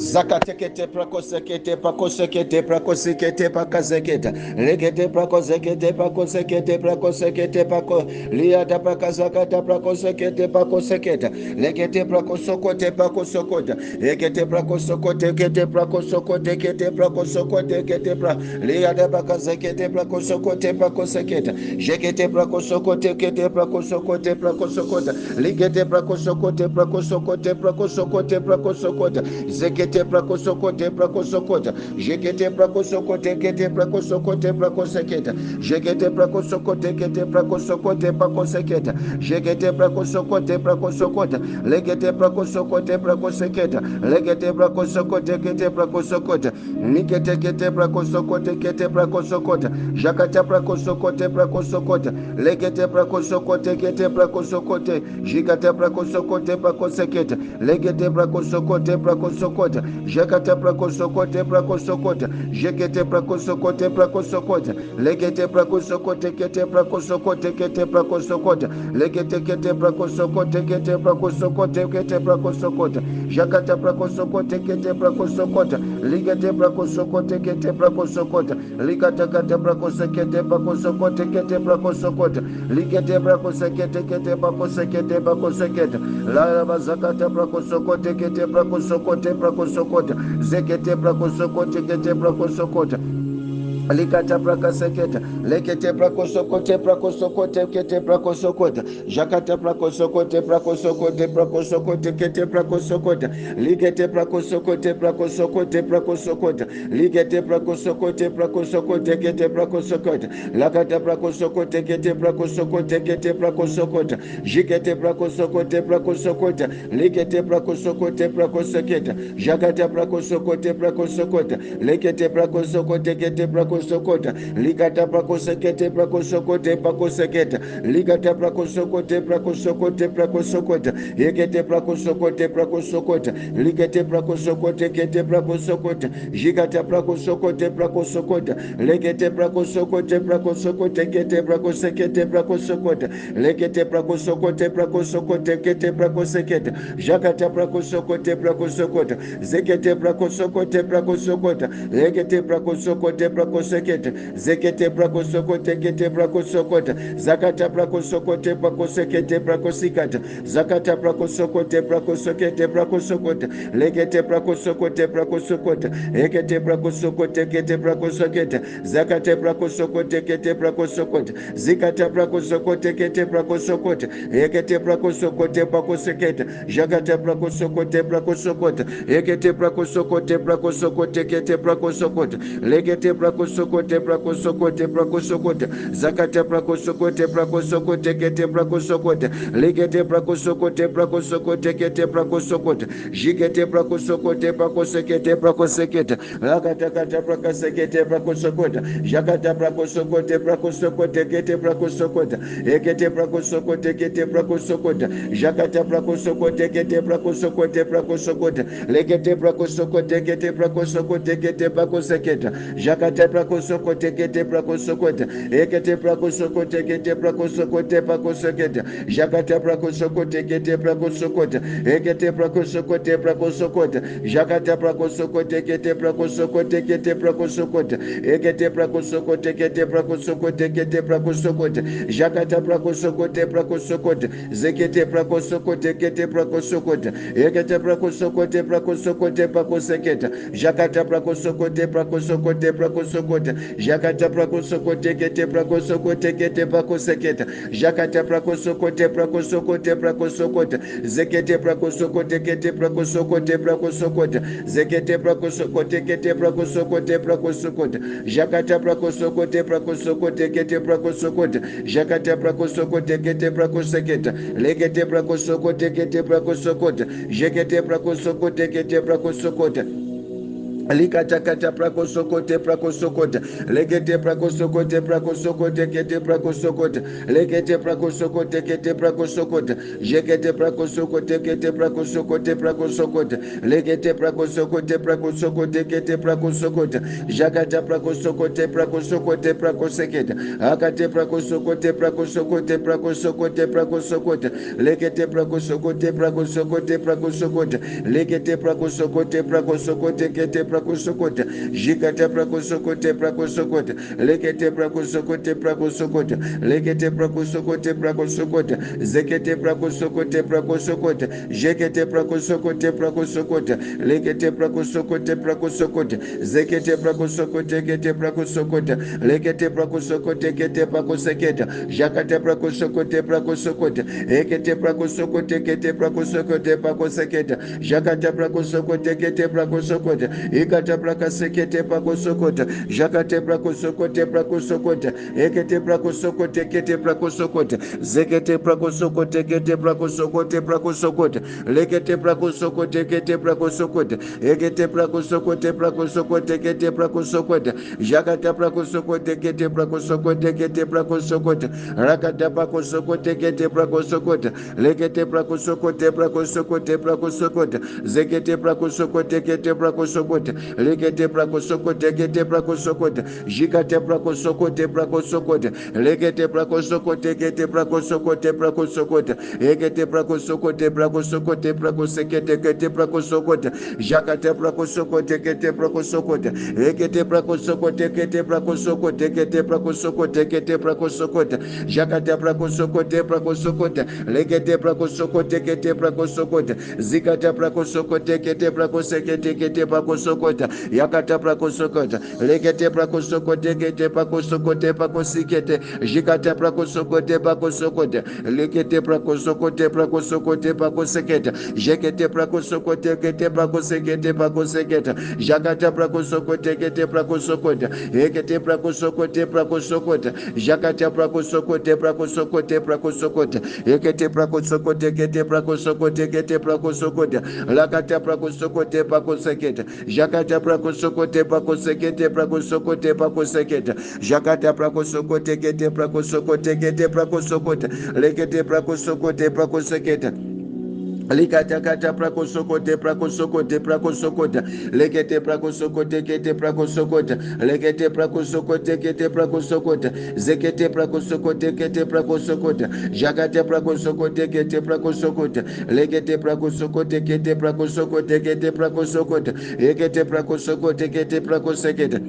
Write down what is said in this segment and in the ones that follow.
Zakatekete prakosekete prakosekete prakosekete pakazeketa lekete prakosekete prakosekete prakosekete pako liada prakazakata prakosekete prakoseketa lekete prakosokote prakosokota lekete prakosokote kete prakosokote kete prakosokote kete pra liada prakazekete prakosokote prakoseketa jekete prakosokote kete prakosokote prakosokota likete prakosokote prakosokote prakosokote prakosokota zekete prakosokote prakosokota jekete prakosokote kete prakosokote prakoseketa jekete prakosokote kete prakosokote prakoseketa jekete prakosokote prakosokota legete prakosokote prakoseketa legete prakosokote kete prakosokota nikete kete prakosokote kete prakosokota jakata prakosokote prakosokota legete prakosokote kete prakosokote jikata prakosokote prakoseketa legete prakosokote prakosokota jakata prakosokote prakosokota jekete prakosokote prakosokota legete prakosokote kete prakosokote kete prakosokota legete kete prakosokote kete prakosokote kete prakosokota jakata prakosokote kete prakosokota ligete prakosokote kete prakosokota ligata kata prakosekete prakosokote kete prakosokota ligete prakosekete kete prakosekete prakosekete la bazakata prakosokote kete prakosokote prakosokota zekete prakosokote kete prakosokota Likata prakaseketa lekete prakosokote prakosokote kete prakosokota jakata prakosokote prakosokote prakosokote kete prakosokota likete prakosokote prakosokote prakosokota likete prakosokote prakosokote kete prakosokota lakata prakosokote kete prakosokote kete prakosokota jikete prakosokote prakosokota likete prakosokote prakosoketa jakata prakosokote prakosokota lekete prakosokote kete prakosokota likata prakosekete prakosokote prakoseketa likata prakosokote prakosokote prakosokota yekete prakosokote prakosokota likete prakosokote kete prakosokota jikata prakosokote prakosokota lekete prakosokote prakosokote kete prakosekete prakosokota lekete prakosokote prakosokote kete prakoseketa jakata prakosokote prakosokota zekete prakosokote prakosokota lekete prakosokote prakosekete zekete prakosokote kete prakosokota zakata prakosokote prakosekete prakosikata zakata prakosokote prakosokete prakosokota lekete prakosokote prakosokota ekete prakosokote kete prakosoketa zakate prakosokote kete prakosokota zikata prakosokote kete prakosokota ekete prakosokote prakoseketa jakata prakosokote prakosokota ekete prakosokote prakosokote kete prakosokota legete prakosokote prakosokote prakosokota zakata prakosokote prakosokote kete prakosokota legete prakosokote prakosokote kete prakosokota jikete prakosokote prakosekete prakoseketa lakata kata prakasekete prakosokota jakata prakosokote prakosokote kete prakosokota ekete prakosokote kete prakosokota jakata prakosokote kete prakosokote prakosokota legete prakosokote kete prakosokote kete prakoseketa jakata prakosokote kete prakosokota ekete prakosokote kete prakosokote prakoseketa jakata prakosokote kete prakosokota ekete prakosokote prakosokota jakata prakosokote kete prakosokote kete prakosokota ekete prakosokote kete prakosokote kete prakosokota jakata prakosokote prakosokota zekete prakosokote kete prakosokota ekete prakosokote prakosokote prakoseketa jakata prakosokote prakosokote prakosokota jakata prakosokote kete prakosokote kete prakoseketa jakata prakosokote prakosokote prakosokota zekete prakosokote kete prakosokote prakosokota zekete prakosokote kete prakosokote prakosokota jakata prakosokote prakosokote kete prakosokota jakata prakosokote kete prakoseketa legete prakosokote kete prakosokota jekete prakosokote kete prakosokota Likata prakosokote prakosokota lekete prakosokote prakosokote kete prakosokota lekete prakosokote kete prakosokota jekete prakosokote kete prakosokote prakosokota lekete prakosokote prakosokote kete prakosokota jakata prakosokote prakosokote prakoseketa akate prakosokote prakosokote prakosokote prakosokota lekete prakosokote prakosokote prakosokota lekete prakosokote prakosokote kete prakosokota jikata prakosokote prakosokota lekete prakosokote prakosokota lekete prakosokote prakosokota zekete prakosokote prakosokota jekete prakosokote prakosokota lekete prakosokote prakosokota zekete prakosokote kete prakosokota lekete prakosokote kete prakoseketa jakata prakosokote prakosokota ekete prakosokote kete prakosokote prakoseketa jakata prakosokote kete prakosokota ikata prakasekete prakosokota jakate prakosokote prakosokota ekete prakosokote kete prakosokota zekete prakosokote kete prakosokote prakosokota lekete prakosokote kete prakosokota ekete prakosokote prakosokote kete prakosokota jakata prakosokote kete prakosokote kete prakosokota rakata prakosokote kete prakosokota lekete prakosokote prakosokote prakosokota zekete prakosokote kete prakosokota lekete prakosokote kete prakosokota jikate prakosokote prakosokota lekete prakosokote kete prakosokote prakosokota ekete prakosokote prakosokote prakosekete kete prakosokota jakate prakosokote kete prakosokota ekete prakosokote kete prakosokote kete prakosokote kete prakosokota jakate prakosokote prakosokota lekete prakosokote kete prakosokota zikata prakosokote kete prakosekete kete prakosokota yakata prakosokota lekete prakosokote kete prakosokote prakosikete jikata prakosokote prakosokota lekete prakosokote prakosokote prakoseketa jekete prakosokote kete prakosekete prakoseketa jakata prakosokote kete prakosokota ekete prakosokote prakosokota jakata prakosokote prakosokote prakosokota ekete prakosokote kete prakosokote kete prakosokota lakata prakosokote prakoseketa jakata prakosokote prakosekete prakosokote prakoseketa jakata prakosokote kete prakosokote kete prakosokota lekete prakosokote prakoseketa likatakata prakosokote prakosokote prakosokota lekete prakosokote kete prakosokota lekete prakosokote kete prakosokota zekete prakosokote kete prakosokota jakate prakosokote kete prakosokota lekete prakosokote kete prakosokote kete prakosokota ekete prakosokote kete prakoseketa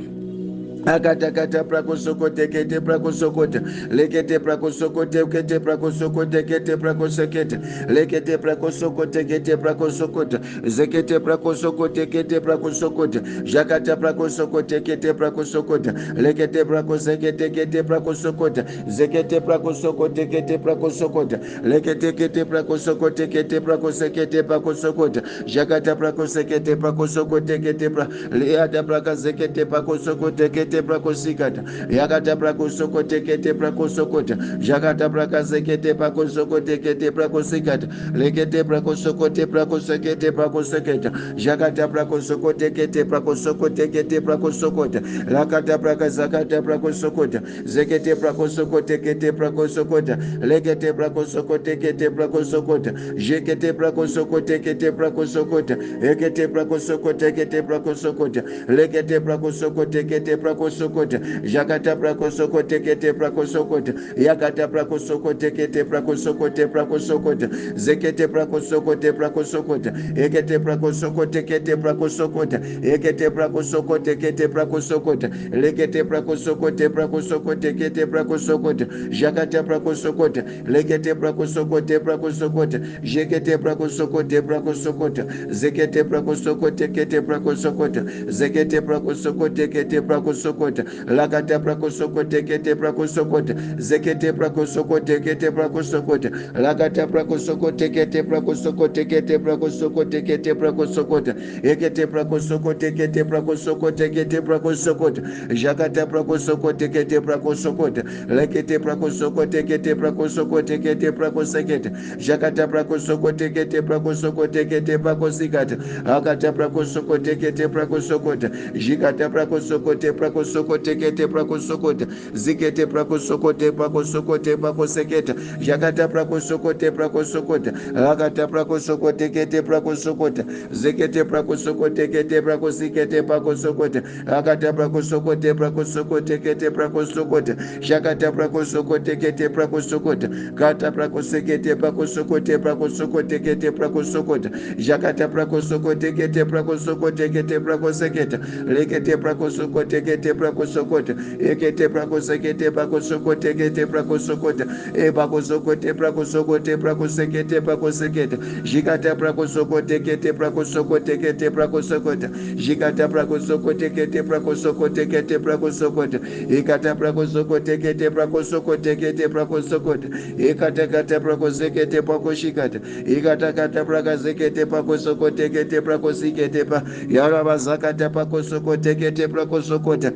akatakata prakosokote kete prakosokota lekete prakosokote kete prakosokote kete prakosekete lekete prakosokote kete prakosokota zekete prakosokote kete prakosokota jakata prakosokote kete prakosokota lekete prakosekete kete prakosokota zekete prakosokote kete prakosokota lekete kete prakosokote kete prakosekete prakosokota jakata prakosekete prakosokote kete liata prakazekete prakosokote kete prakosikata yakata prakosokote kete prakosokota jakata prakazekete prakosokote kete prakosikata lekete prakosokote prakosekete prakoseketa jakata prakosokote kete prakosokote kete prakosokota lakata prakazakata prakosokota zekete prakosokote kete prakosokota lekete prakosokote kete prakosokota jekete prakosokote kete prakosokota ekete prakosokote kete prakosokota lekete prakosokote kete prakosokota jakata prakosokote kete prakosokota yakata prakosokote kete prakosokote prakosokota zekete prakosokote prakosokota ekete prakosokote kete prakosokota ekete prakosokote kete prakosokota lekete prakosokote prakosokote kete prakosokota jakata prakosokota lekete prakosokote prakosokota jekete prakosokote prakosokota zekete prakosokote kete prakosokota zekete prakosokote kete prakosokota sokota, lakata prako sokote kete prako sokota, zekete prako sokote kete prako sokota, lakata prako sokote kete prako sokote kete prako sokote kete prako sokota, ekete prako sokote kete prako sokote kete prako sokota, jakata prako sokote kete prako sokota, lekete prako sokote kete prako sokote kete prako sekete, jakata prako sokote kete prako sokote kete prako sikata, akata prako sokote kete prako sokota, jikata prako sokote prako sokote kete prako sokota, zikete prako sokote prako sokote prako seketa, jakata prako sokote prako sokota, akata prako sokote kete prako sokota, zikete prako sokote kete prako sikete prako sokota, akata prako sokote prako sokote kete prako sokota, jakata prako sokote kete prako sokota, kata prako sekete prako sokote prako sokote kete prako sokota, jakata prako sokote kete prako sokote kete prako seketa, lekete prako sokote kete prako sokota, ekete prako sekete prako sokote kete prako sokota, e prako sokote prako sokote prako sekete prako seketa, jikata prako sokote kete prako sokote kete prako sokota, jikata prako sokote kete prako sokote kete prako sokota, ekata prako sokote kete prako sokote kete prako sokota, ekata kata prako sekete prako shikata, ekata kata prako sekete prako sokote kete prako sikete pa, yaraba zakata prako sokote kete prako sokota,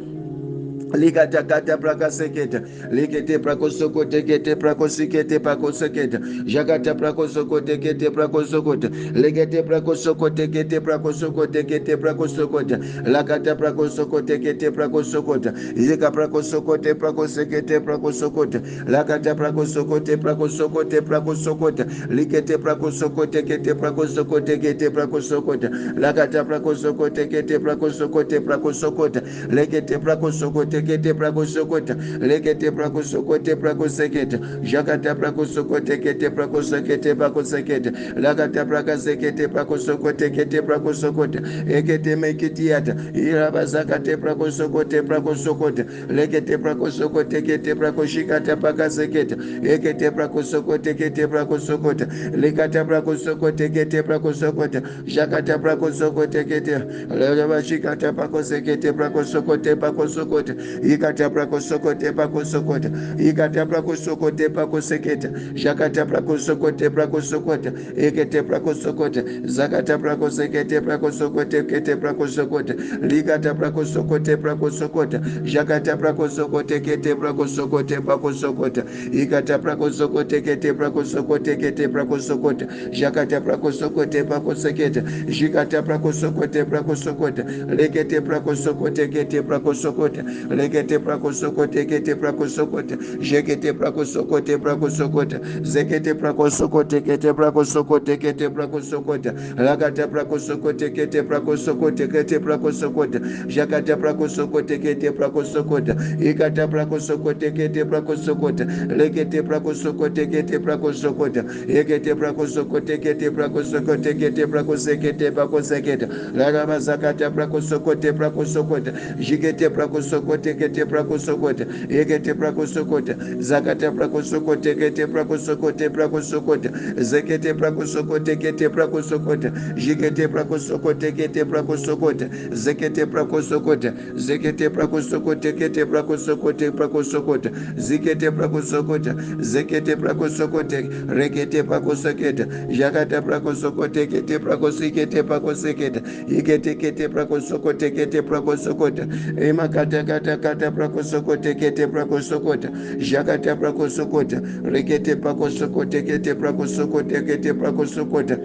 likata kata praka seketa, likete prako sokote kete prako sikete prako seketa, jakata prako sokote kete prako sokota, likete prako sokote kete prako sokote kete prako sokota, lakata prako sokote kete prako sokota, zika prako sokote prako sekete prako sokota, lakata prako sokote prako sokote prako sokota, likete prako sokote kete prako sokote kete prako sokota, lakata prako sokote kete prako sokote prako sokota, likete prako sokote kete prako sokota, lekete prako sokote prako sekete, jakata prako sokote kete prako sekete prako sekete, lakata praka sekete prako sokote kete prako sokota, ekete mekitiata, iraba zakate prako sokote prako sokota, lekete prako sokote kete prako shikata praka sekete, ekete prako sokote kete prako sokota, lekata prako sokote kete prako sokota, jakata prako sokote kete, leba shikata prako sekete prako sokote prako sokota, ikata prako sokote prako sokota, ikata prako sokote prako seketa, jakata prako sokote prako sokota, ekete prako sokota, zakata prako sekete prako sokote kete prako sokota, likata prako sokote prako sokota, jakata prako sokote kete prako sokote prako sokota, ikata prako sokote kete prako sokote kete prako sokota, jakata prako sokote prako seketa, jikata prako sokote prako sokota, lekete prako sokote kete prako sokota, lekete prako sokote kete prako sokota, jekete prako sokote prako sokota, zekete prako sokote kete prako sokote kete prako sokota, lakata prako sokote kete prako sokote kete prako sokota, jakata prako sokote kete prako sokota, ikata prako sokote kete prako sokota, lekete prako sokote kete prako sokota, ekete prako sokote kete prako sokote kete prako sekete prako seketa, laraba zakata prako sokote prako sokota, jikete prako sokote kete prako sokota, ekete prako sokota, zakata prako sokote kete prako sokote prako sokota, zekete prako sokote kete prako sokota, jikete prako sokote kete prako sokota, zekete prako sokota, zekete prako sokote kete prako sokote prako sokota, zikete prako sokota, zekete prako sokote, rekete prako soketa, jakata prako sokote kete prako sikete prako seketa, ikete kete prako sokote kete prako sokota, emakata kata kata prako sokote kete prako sokota, jakata prako sokota, rekete prako sokote kete prako sokote kete prako sokota,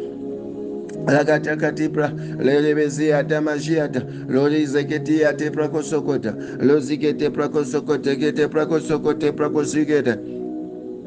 lakata katipra lelebezia damajiata lolizeketi ate prako sokota, lozikete prako sokote kete prako sokote prako siketa,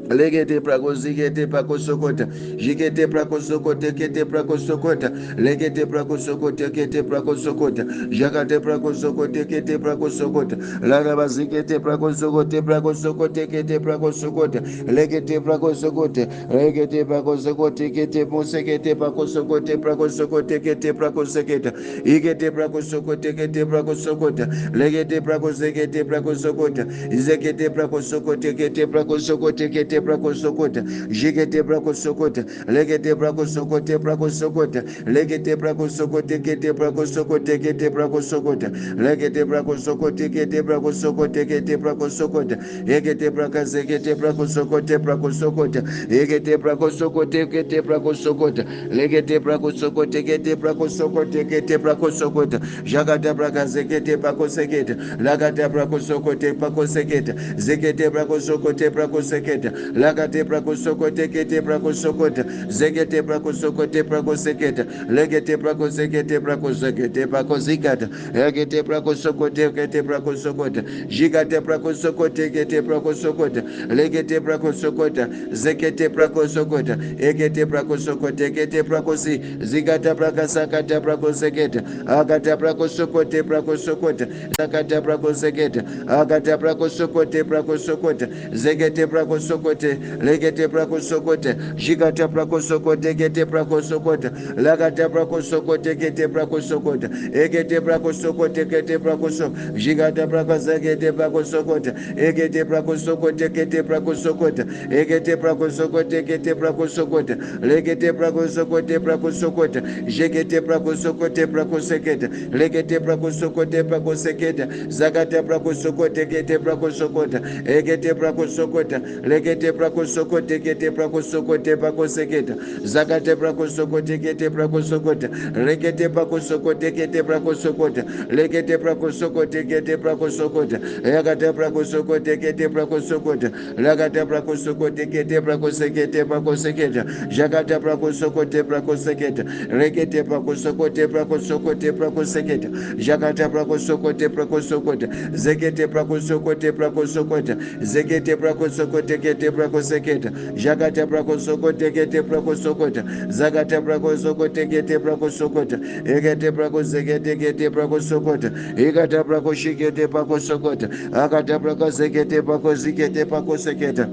legete prako zikete prako sokota, jikete prako sokote kete prako sokota, legete prako sokote kete prako sokota, jakate prako sokote kete prako sokota, laraba zikete prako sokote prako sokote kete prako sokota, legete prako sokote, legete prako sokote kete mosekete prako sokote prako sokote kete prako seketa, ikete prako sokote kete prako sokota, legete prako zekete prako sokota, zekete prako sokote kete prako sokote kete tekete prakosokota, jikete prakosokota, lekete prakosokote prakosokota, lekete prakosokote kete prakosokote kete prakosokota, lekete prakosokote kete prakosokote kete prakosokota, ekete prakazekete prakosokote prakosokota, ekete prakosokote kete prakosokota, lekete prakosokote kete prakosokote kete prakosokota, jakata prakazekete prakosekete, lakata prakosokote prakosekete, zekete prakosokote prakosekete, lakate prakosokote kete prakosokota, zekete prakosokote prakosekete, legete prakosekete prakosekete prakosikata, ekete prakosokote kete prakosokota, jikate prakosokote kete prakosokota, legete prakosokota, zekete prakosokota, ekete prakosokote kete prakosi, zikata prakasakata prakosekete, akata prakosokote prakosokota, zakata prakosekete, akata prakosokote prakosokota, zekete prakosokote, legete prakosokote, jikata prakosokote kete prakosokota, lakata prakosokote kete prakosokota, ekete prakosokote kete prakoso, jikata prakazakete prakosokota, ekete prakosokote kete prakosokota, ekete prakosokote kete prakosokota, legete prakosokote prakosokota, jekete prakosokote prakosekete, legete prakosokote prakosekete, zakata prakosokote kete prakosokota, ekete prakosokota, legete prakosokote kete prakosokote prakosekete, zakate prakosokote kete prakosokota, legete prakosokote kete prakosokota, legete prakosokote kete prakosokota, yakata prakosokote kete prakosokota, lagata prakosokote kete prakosekete prakosekete, jakata prakosokote prakosekete, regete prakosokote prakosokote prakosekete, jakata prakosokote prakosokote, zekete prakosokote prakosokote, zekete prakosokote kete prakosekete, jakata prakosokote kete prakosokote, zakata prakosokote kete prakosokote, ekete prakosekete kete prakosokote, ekata prakoshikete prakosokote, akata prakosekete prakosikete prakosekete,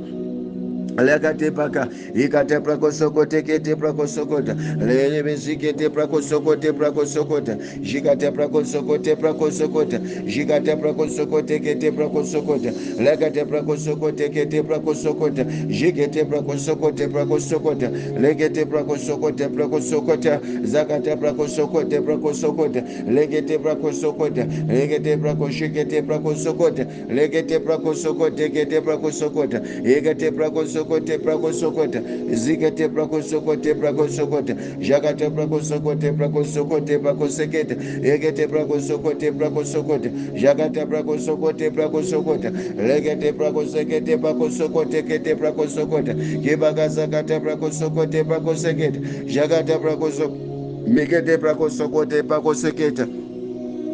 lekate paka ikate prakosokote kete prakosokota, lelebezikete prakosokote prakosokota, jikate prakosokote prakosokota, jikate prakosokote kete prakosokota, lekate prakosokote kete prakosokota, jikete prakosokote prakosokota, lekete prakosokote prakosokota, zakate prakosokote prakosokota, lekete prakosokote, lekete prakoshikete prakosokota, lekete prakosokote kete prakosokota, ekate prakosokote prakosokota, zikate prakosokote prakosokota, jakate prakosokote prakosokote prakosekete, ekete prakosokote prakosokota, jakate prakosokote prakosokota, legete prakosekete prakosokote kete prakosokota, kibakazakate prakosokote prakosekete, jakate prakosokote mikete prakosokote prakosekete,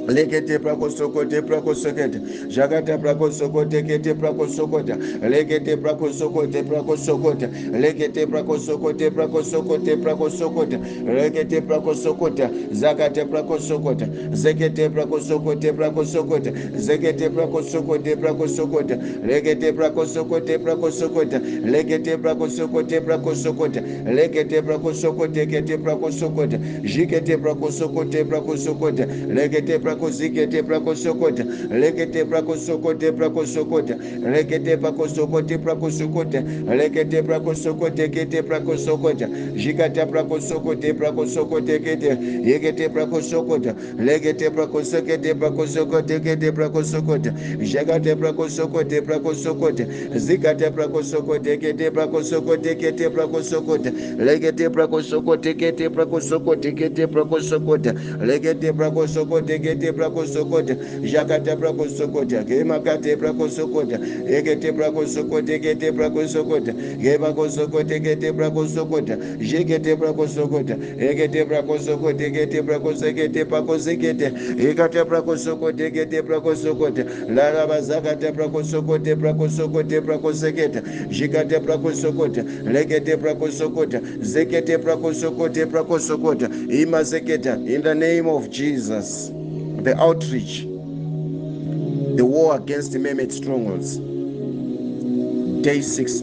lekete prakosokote prakosekete, jakata prakosokote kete prakosokota, lekete prakosokote prakosokota, lekete prakosokote prakosokote prakosokota, lekete prakosokota, zakate prakosokota, zekete prakosokote prakosokota, zekete prakosokote prakosokota, lekete prakosokote prakosokota, lekete prakosokote prakosokota, lekete prakosokote kete prakosokota, jikete prakosokote prakosokota, lekete prakozikete prakosokota, lekete prakosokote prakosokota, lekete prakosokote prakosokota, lekete prakosokote kete prakosokota, jikata prakosokote prakosokote kete, yekete prakosokota, lekete prakosokote prakosokote kete prakosokota, jakate prakosokote prakosokota, zikate prakosokote kete prakosokote kete prakosokota, lekete prakosokote kete prakosokote kete prakosokota, lekete prakosokote kete prakosokota, jakate prakosokota, kemakate prakosokota, ekete prakosokote kete prakosokota, kepakosokote kete prakosokota, jekete prakosokota, ekete prakosokote kete prakosekete pakosekete, ekate prakosokote kete prakosokota, larabazakate prakosokote prakosokote prakosekete, jikate prakosokota, lekete prakosokota, zekete prakosokote prakosokota, imazeketa, in the name of Jesus. The outreach, the war against the Mehmet strongholds. Day 6,